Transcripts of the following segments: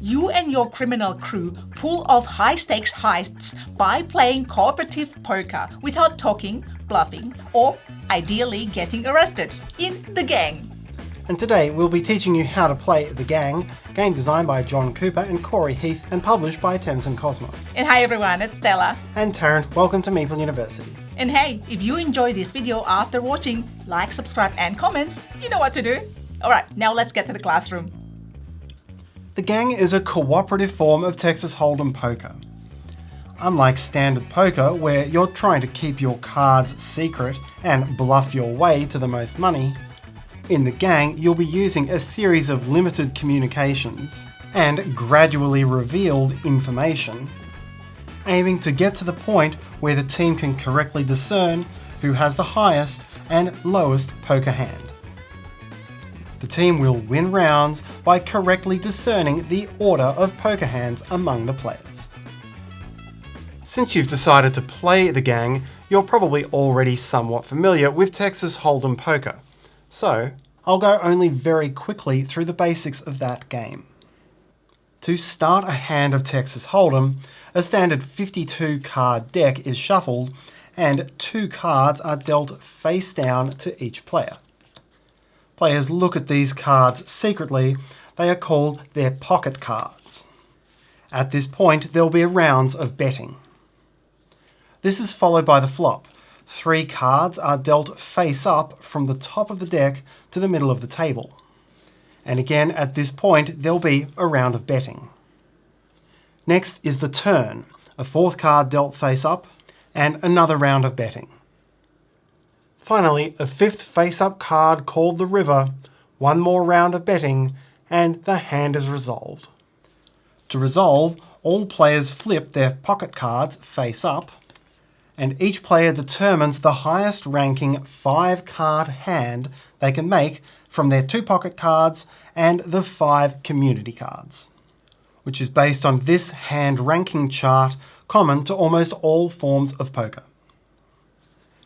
You and your criminal crew pull off high-stakes heists by playing cooperative poker without talking, bluffing, or ideally getting arrested in The Gang. And today we'll be teaching you how to play The Gang, game designed by John Cooper and Corey Heath and published by Thames and Cosmos. And hi everyone, it's Stella. And Tarrant, welcome to Meeple University. And hey, if you enjoyed this video after watching, like, subscribe and comments, you know what to do. Alright, now let's get to the classroom. The Gang is a cooperative form of Texas Hold'em poker. Unlike standard poker, where you're trying to keep your cards secret and bluff your way to the most money, in The Gang you'll be using a series of limited communications and gradually revealed information, aiming to get to the point where the team can correctly discern who has the highest and lowest poker hand. The team will win rounds by correctly discerning the order of poker hands among the players. Since you've decided to play The Gang, you're probably already somewhat familiar with Texas Hold'em poker. So, I'll go only very quickly through the basics of that game. To start a hand of Texas Hold'em, a standard 52 card deck is shuffled and 2 cards are dealt face down to each player. Players look at these cards secretly. They are called their pocket cards. At this point, there'll be rounds of betting. This is followed by the flop. 3 cards are dealt face up from the top of the deck to the middle of the table. And again, at this point, there'll be a round of betting. Next is the turn, a 4th card dealt face up, and another round of betting. Finally, a 5th face-up card called the river, 1 more round of betting, and the hand is resolved. To resolve, all players flip their pocket cards face up, and each player determines the highest ranking 5-card hand they can make from their 2 pocket cards and the 5 community cards, which is based on this hand ranking chart common to almost all forms of poker.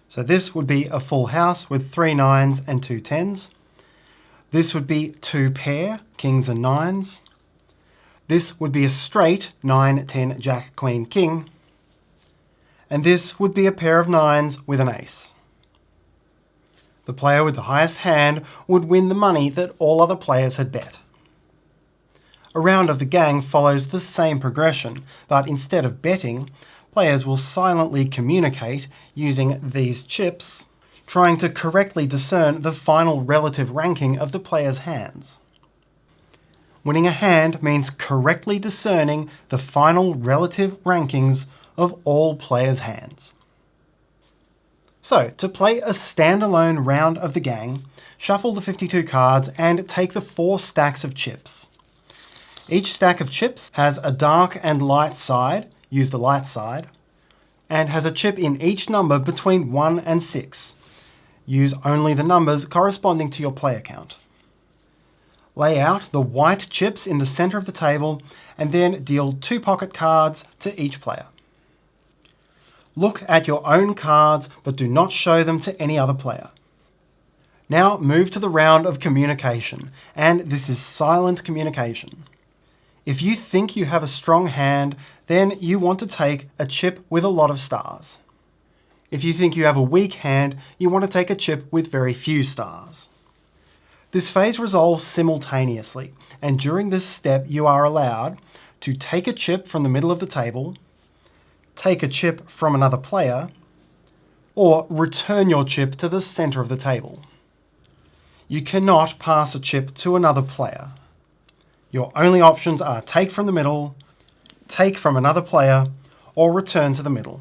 So this would be a full house with 3 9s and 2 10s. This would be 2 pair, kings and 9s. This would be a straight 9, 10, jack, queen, king. And this would be a pair of 9s with an ace. The player with the highest hand would win the money that all other players had bet. A round of The Gang follows the same progression, but instead of betting, players will silently communicate using these chips, trying to correctly discern the final relative ranking of the player's hands. Winning a hand means correctly discerning the final relative rankings of all players' hands. So, to play a standalone round of The Gang, shuffle the 52 cards and take the 4 stacks of chips. Each stack of chips has a dark and light side, use the light side, and has a chip in each number between 1 and 6. Use only the numbers corresponding to your player count. Lay out the white chips in the center of the table and then deal 2 pocket cards to each player. Look at your own cards, but do not show them to any other player. Now move to the round of communication, and this is silent communication. If you think you have a strong hand, then you want to take a chip with a lot of stars. If you think you have a weak hand, you want to take a chip with very few stars. This phase resolves simultaneously, and during this step you are allowed to take a chip from the middle of the table, take a chip from another player, or return your chip to the center of the table. You cannot pass a chip to another player. Your only options are take from the middle, take from another player, or return to the middle.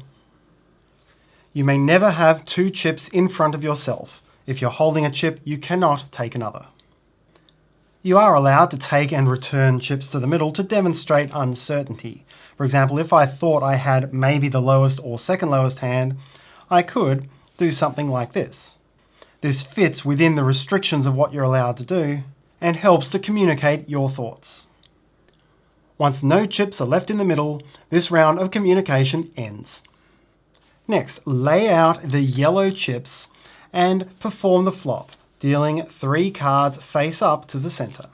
You may never have 2 chips in front of yourself. If you're holding a chip, you cannot take another. You are allowed to take and return chips to the middle to demonstrate uncertainty. For example, if I thought I had maybe the lowest or second lowest hand, I could do something like this. This fits within the restrictions of what you're allowed to do and helps to communicate your thoughts. Once no chips are left in the middle, this round of communication ends. Next, lay out the yellow chips and perform the flop, dealing 3 cards face up to the center.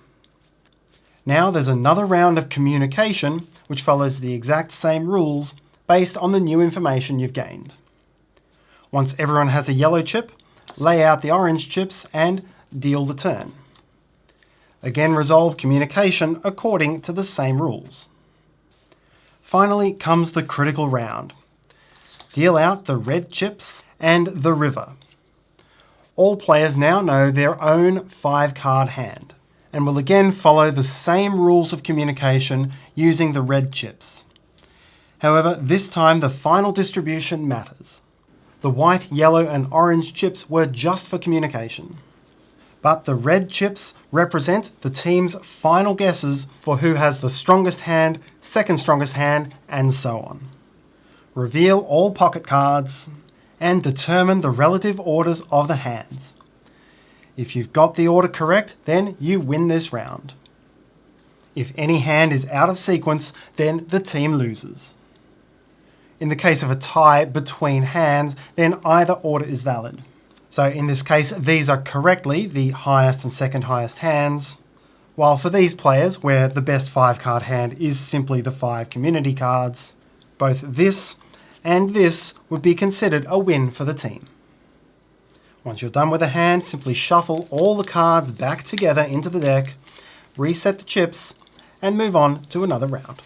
Now there's another round of communication which follows the exact same rules based on the new information you've gained. Once everyone has a yellow chip, lay out the orange chips and deal the turn. Again, resolve communication according to the same rules. Finally comes the critical round. Deal out the red chips and the river. All players now know their own 5-card hand and will again follow the same rules of communication using the red chips. However, this time the final distribution matters. The white, yellow and orange chips were just for communication. But the red chips represent the team's final guesses for who has the strongest hand, second strongest hand, and so on. Reveal all pocket cards and determine the relative orders of the hands. If you've got the order correct, then you win this round. If any hand is out of sequence, then the team loses. In the case of a tie between hands, then either order is valid. So in this case, these are correctly the highest and second highest hands, while for these players, where the best 5-card hand is simply the 5 community cards, both this and this would be considered a win for the team. Once you're done with a hand, simply shuffle all the cards back together into the deck, reset the chips, and move on to another round.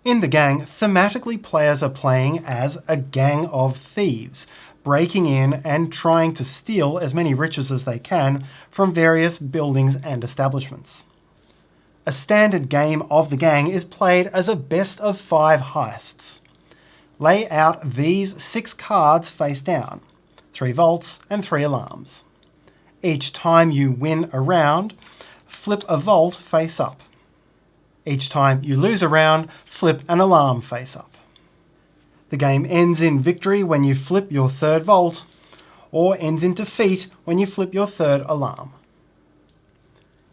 In the gang, thematically players are playing as a gang of thieves, breaking in and trying to steal as many riches as they can from various buildings and establishments. A standard game of the gang is played as a best of 5 heists. Lay out these 6 cards face down, 3 vaults and 3 alarms. Each time you win a round, flip a vault face up. Each time you lose a round, flip an alarm face up. The game ends in victory when you flip your 3rd vault, or ends in defeat when you flip your 3rd alarm.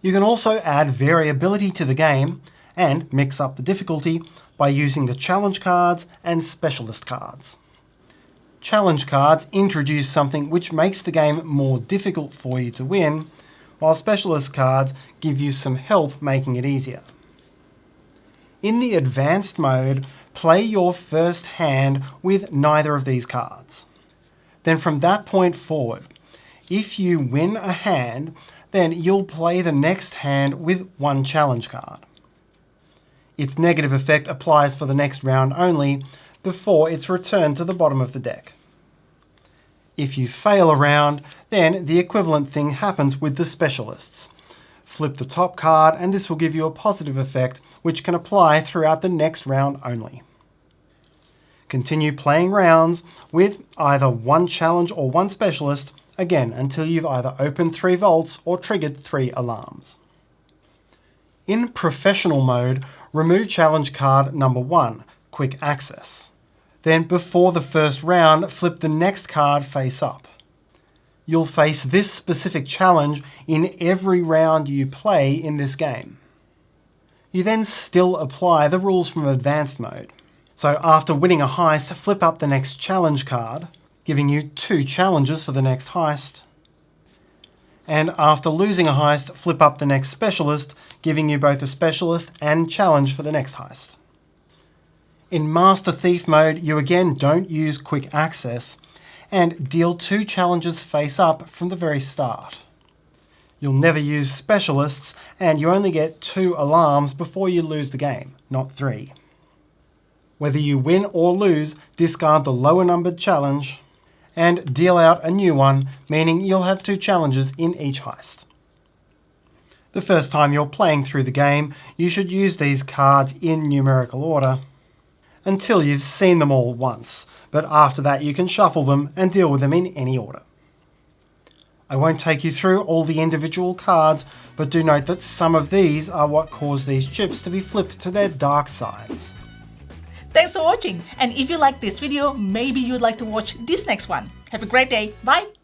You can also add variability to the game and mix up the difficulty by using the challenge cards and specialist cards. Challenge cards introduce something which makes the game more difficult for you to win, while specialist cards give you some help making it easier. In the advanced mode, play your first hand with neither of these cards. Then from that point forward, if you win a hand, then you'll play the next hand with 1 challenge card. Its negative effect applies for the next round only, before it's returned to the bottom of the deck. If you fail a round, then the equivalent thing happens with the specialists. Flip the top card and this will give you a positive effect which can apply throughout the next round only. Continue playing rounds with either 1 challenge or 1 specialist, again until you've either opened 3 vaults or triggered 3 alarms. In professional mode, remove challenge card number 1, quick access. Then before the first round, flip the next card face up. You'll face this specific challenge in every round you play in this game. You then still apply the rules from advanced mode. So after winning a heist, flip up the next challenge card, giving you 2 challenges for the next heist. And after losing a heist, flip up the next specialist, giving you both a specialist and challenge for the next heist. In Master Thief mode, you again don't use quick access and deal 2 challenges face up from the very start. You'll never use specialists and you only get 2 alarms before you lose the game, not 3. Whether you win or lose, discard the lower numbered challenge and deal out a new one, meaning you'll have 2 challenges in each heist. The first time you're playing through the game, you should use these cards in numerical order until you've seen them all once, but after that you can shuffle them and deal with them in any order. I won't take you through all the individual cards, but do note that some of these are what cause these chips to be flipped to their dark sides. Thanks for watching, and if you like this video, maybe you'd like to watch this next one. Have a great day. Bye!